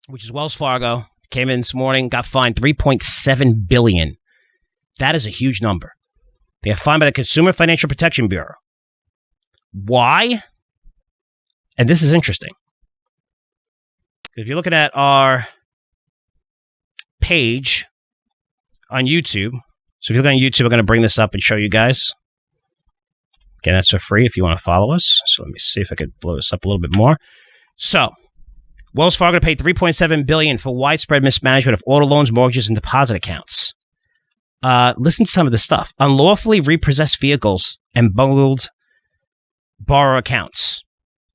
which is Wells Fargo, came in this morning, got fined $3.7 billion. That is a huge number. They got fined by the Consumer Financial Protection Bureau. Why? And this is interesting. If you're looking at our page on YouTube, so if you look on YouTube, I'm going to bring this up and show you guys. Again, that's for free if you want to follow us. So let me see if I could blow this up a little bit more. So, Wells Fargo paid $3.7 billion for widespread mismanagement of auto loans, mortgages, and deposit accounts. Listen to some of the stuff. Unlawfully repossessed vehicles and bungled borrower accounts.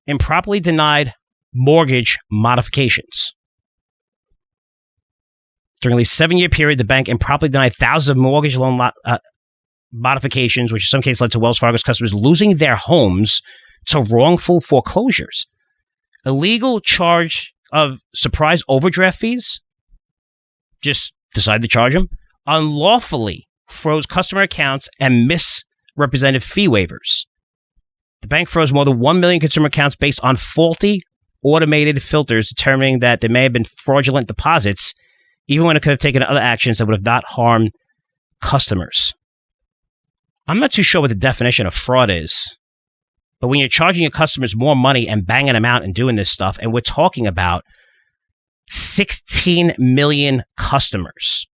Improperly denied mortgage modifications. During a 7-year period, the bank improperly denied thousands of mortgage loan modifications, which in some cases led to Wells Fargo's customers losing their homes to wrongful foreclosures. Illegal charge of surprise overdraft fees. Just decided to charge them. Unlawfully froze customer accounts and misrepresented fee waivers. The bank froze more than 1 million consumer accounts based on faulty automated filters, determining that there may have been fraudulent deposits, even when it could have taken other actions that would have not harmed customers. I'm not too sure what the definition of fraud is, but when you're charging your customers more money and banging them out and doing this stuff, and we're talking about 16 million customers.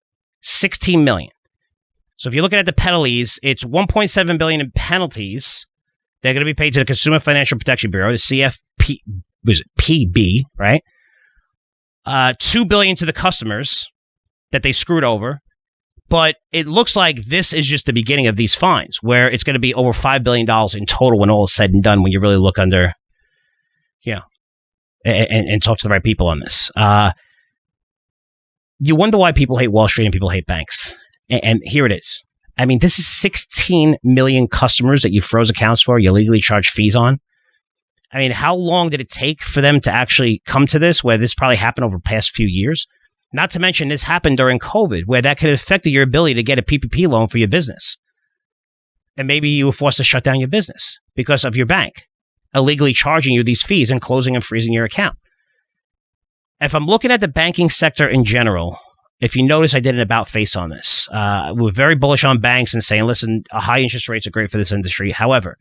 16 million. So if you're looking at the penalties, it's $1.7 billion in penalties. They're going to be paid to the Consumer Financial Protection Bureau, the CFP, was it PB, right? $2 billion to the customers that they screwed over. But it looks like this is just the beginning of these fines, where it's going to be over $5 billion in total when all is said and done, when you really look under, and talk to the right people on this. You wonder why people hate Wall Street and people hate banks. And here it is. I mean, this is 16 million customers that you froze accounts for, you legally charge fees on. I mean, how long did it take for them to actually come to this, where this probably happened over the past few years? Not to mention, this happened during COVID, where that could have affected your ability to get a PPP loan for your business. And maybe you were forced to shut down your business because of your bank illegally charging you these fees and closing and freezing your account. If I'm looking at the banking sector in general, if you notice, I did an about face on this. We're very bullish on banks and saying, listen, high interest rates are great for this industry. However,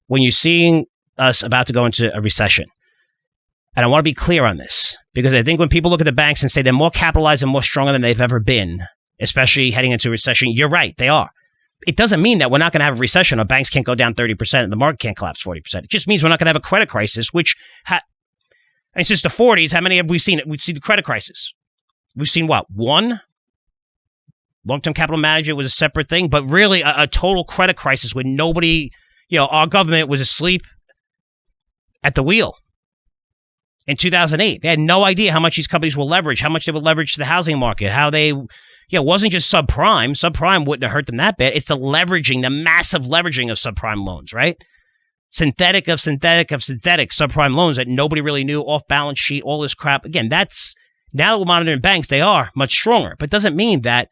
when you're seeing us about to go into a recession, and I want to be clear on this, because I think when people look at the banks and say they're more capitalized and more stronger than they've ever been, especially heading into a recession, you're right, they are. It doesn't mean that we're not going to have a recession or banks can't go down 30% and the market can't collapse 40%. It just means we're not going to have a credit crisis, which, since the 40s, how many have we seen? We've seen the credit crisis. We've seen what? One? Long-term capital management was a separate thing, but really a total credit crisis where nobody, our government was asleep at the wheel. In 2008, they had no idea how much these companies will leverage, how much they would leverage the housing market, how they, it wasn't just subprime. Subprime wouldn't have hurt them that bad. It's the leveraging, the massive leveraging of subprime loans, right? Synthetic subprime loans that nobody really knew, off balance sheet, all this crap. Again, that's, now that we're monitoring banks, they are much stronger, but doesn't mean that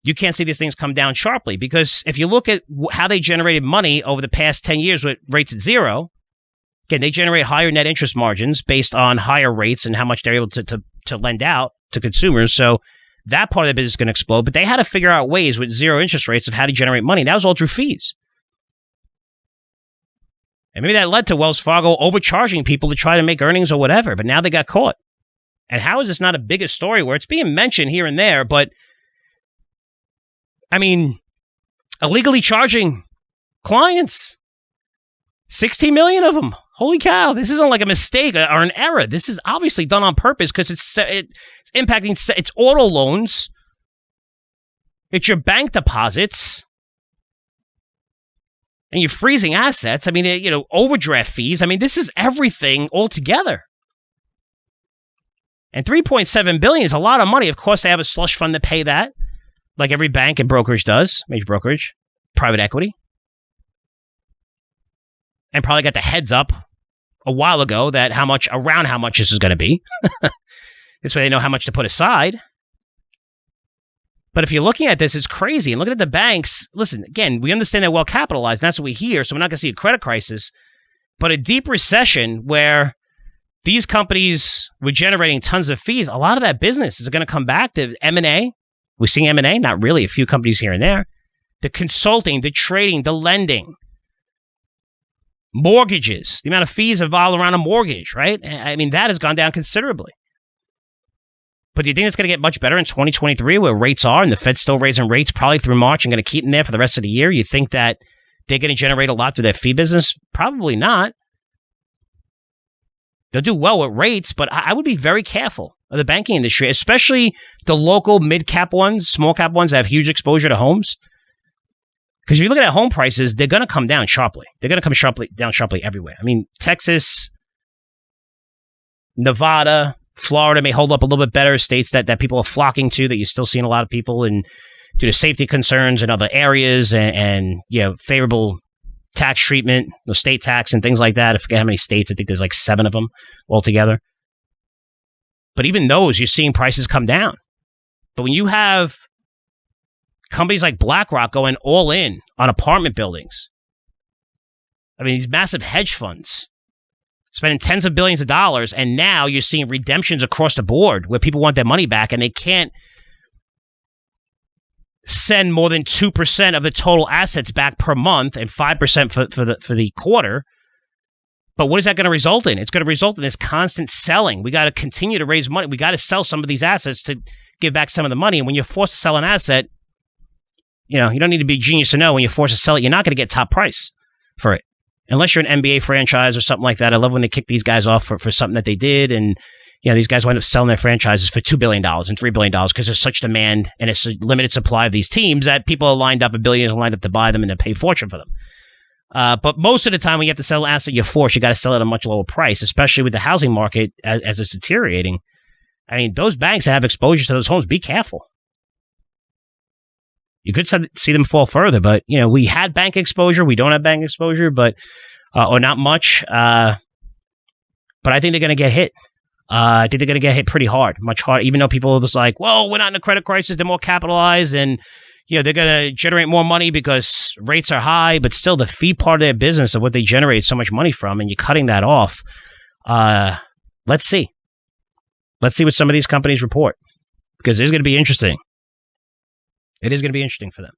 you can't see these things come down sharply, because if you look at how they generated money over the past 10 years with rates at zero, again, they generate higher net interest margins based on higher rates and how much they're able to lend out to consumers. So that part of the business is going to explode. But they had to figure out ways with zero interest rates of how to generate money. And that was all through fees. And maybe that led to Wells Fargo overcharging people to try to make earnings or whatever. But now they got caught. And how is this not a bigger story where it's being mentioned here and there? But, I mean, illegally charging clients, 16 million of them. Holy cow, this isn't like a mistake or an error. This is obviously done on purpose because it's impacting, it's auto loans. It's your bank deposits. And you're freezing assets. I mean, overdraft fees. I mean, this is everything altogether. And $3.7 billion is a lot of money. Of course, they have a slush fund to pay that, like every bank and brokerage does, major brokerage, private equity. And probably got the heads up a while ago that how much this is going to be. This way they know how much to put aside. But if you're looking at this, it's crazy. And looking at the banks, listen, again, we understand they're well capitalized. And that's what we hear. So we're not going to see a credit crisis. But a deep recession where these companies were generating tons of fees. A lot of that business is going to come back to M&A. We're seeing M&A, not really, a few companies here and there. The consulting, the trading, the lending, mortgages, the amount of fees involved around a mortgage, right? I mean, that has gone down considerably. But do you think it's going to get much better in 2023 where rates are and the Fed's still raising rates probably through March and going to keep them there for the rest of the year? You think that they're going to generate a lot through their fee business? Probably not. They'll do well with rates, but I would be very careful of the banking industry, especially the local mid-cap ones, small-cap ones that have huge exposure to homes. Because if you look at home prices, they're going to come down sharply. They're going to come down sharply everywhere. I mean, Texas, Nevada, Florida may hold up a little bit better, states that people are flocking to, that you're still seeing a lot of people in due to safety concerns in other areas and favorable tax treatment, the state tax and things like that. I forget how many states. I think there's like 7 of them altogether. But even those, you're seeing prices come down. But when you have companies like BlackRock going all in on apartment buildings, I mean, these massive hedge funds spending tens of billions of dollars, and now you're seeing redemptions across the board where people want their money back and they can't send more than 2% of the total assets back per month and 5% for the quarter. But what is that going to result in? It's going to result in this constant selling. We got to continue to raise money. We got to sell some of these assets to give back some of the money. And when you're forced to sell an asset, you don't need to be a genius to know when you're forced to sell it, you're not going to get top price for it. Unless you're an NBA franchise or something like that. I love when they kick these guys off for something that they did. And, these guys wind up selling their franchises for $2 billion and $3 billion because there's such demand and it's a limited supply of these teams that people are lined up, billionaires are lined up to buy them and to pay a fortune for them. But most of the time when you have to sell an asset you're forced, you got to sell it at a much lower price, especially with the housing market as it's deteriorating. I mean, those banks that have exposure to those homes, be careful. You could see them fall further, but, we had bank exposure. We don't have bank exposure, but or not much. But I think they're going to get hit. I think they're going to get hit pretty hard, much harder, even though people are just like, well, we're not in a credit crisis. They're more capitalized and, they're going to generate more money because rates are high, but still the fee part of their business of what they generate so much money from, and you're cutting that off. Let's see. Let's see what some of these companies report because it's going to be interesting. It is going to be interesting for them.